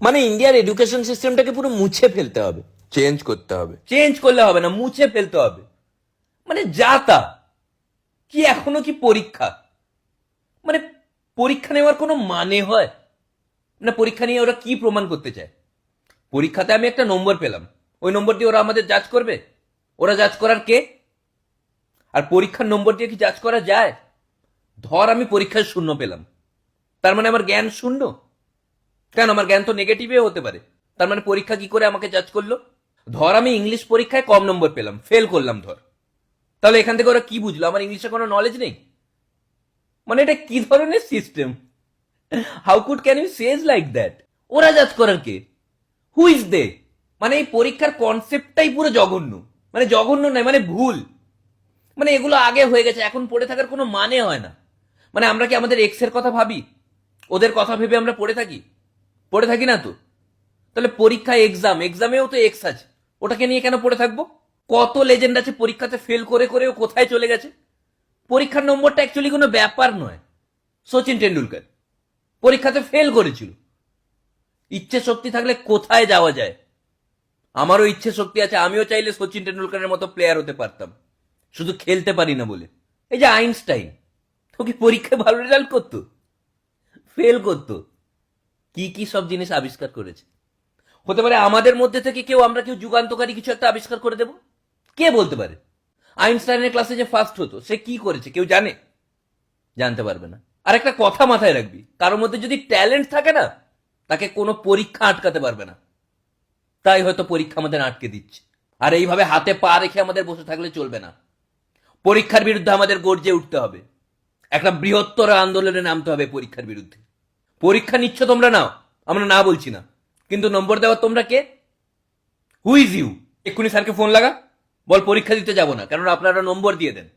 মানে ইন্ডিয়ার এডুকেশন সিস্টেমটাকে পুরো মুছে ফেলতে হবে, চেঞ্জ করতে হবে। চেঞ্জ করলে হবে না, মুছে ফেলতে হবে। মানে যা তা কি, এখনো কি পরীক্ষা? মানে পরীক্ষা নেওয়ার কোনো মানে হয়? মানে পরীক্ষা নিয়ে ওরা কি প্রমাণ করতে চায়? পরীক্ষাতে আমি একটা নম্বর পেলাম, ওই নম্বর দিয়ে ওরা আমাদের জাজ করবে? ওরা জাজ করার কে? আর পরীক্ষার নম্বর দিয়ে কি জাজ করা যায়? ধর আমি পরীক্ষায় শূন্য পেলাম, তার মানে আমার জ্ঞান শূন্য? কেন, আমার জ্ঞান তো নেগেটিভে হতে পারে। তার মানে পরীক্ষা কি করে আমাকে জাজ করলো? ধর আমি ইংলিশ পরীক্ষায় কম নম্বর পেলাম, ফেল করলাম ধর, তাহলে এখান থেকে ওরা কি বুঝলো আমার ইংলিশে কোনো নলেজ নেই? মানে এটা কি ধরনের system? How could can you says like that? ওরা জাজ করার কে? Who is they? মানে এই পরীক্ষার কনসেপ্টটাই পুরো জঘন্য। মানে জঘন্য নয়, মানে ভুল। মানে এগুলো আগে হয়ে গেছে, এখন পড়ে থাকার কোনো মানে হয় না। মানে আমরা কি আমাদের এক্স এর কথা ভাবি? ওদের কথা ভেবে আমরা পড়ে থাকি? পড়ে থাকি না তো। তাহলে পরীক্ষা এক্সামেও তো এক্স আছে, ওটাকে নিয়ে কেন পড়ে থাকবো? কত লেজেন্ড আছে পরীক্ষাতে ফেল করে করেও কোথায় চলে গেছে। পরীক্ষার নম্বরটা অ্যাকচুয়ালি কোনো ব্যাপার নয়। সচিন টেন্ডুলকার পরীক্ষাতে ফেল করেছিল, ইচ্ছে শক্তি থাকলে কোথায় যাওয়া যায়। আমারও ইচ্ছে শক্তি আছে, আমিও চাইলে সচিন টেন্ডুলকারের মতো প্লেয়ার হতে পারতাম, শুধু খেলতে পারি না বলে। এই যে আইনস্টাইন, তো কি পরীক্ষায় ভালো রেজাল্ট করতো? ফেল করতো। কি কি সব জিনিস আবিষ্কার করেছে। হতে পারে আমাদের মধ্যে থেকে আমরা কেউ যুগান্তকারী কিছু একটা আবিষ্কার করে দেব। কে বলতে পারে? আইনস্টাইনের ক্লাসে যে ফার্স্ট হতো সে কি করেছে কেউ জানে? জানতে পারবে না। আর একটা কথা মাথায় রাখবি, কারোর মধ্যে যদি ট্যালেন্ট থাকে না, তাকে কোনো পরীক্ষা আটকাতে পারবে না। তাই হয়তো পরীক্ষা আমাদের আটকে দিচ্ছে। আর এইভাবে হাতে পা রেখে আমাদের বসে থাকলে চলবে না। পরীক্ষার বিরুদ্ধে আমাদের গর্জে উঠতে হবে, একটা বৃহত্তর আন্দোলনে নামতে হবে পরীক্ষার বিরুদ্ধে। পরীক্ষা নিচ্ছ তোমরা, নাও, আমরা না বলছি না, কিন্তু নম্বর দেওয়ার তোমরা কে? Who is you? এক্ষুনি স্যারকে ফোন লাগা, বল পরীক্ষা দিতে যাব না, কারণ আপনারা নম্বর দিয়ে দেন।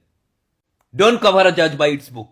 ডোন্ট কভার আ জাজ বাই ইটস বুক।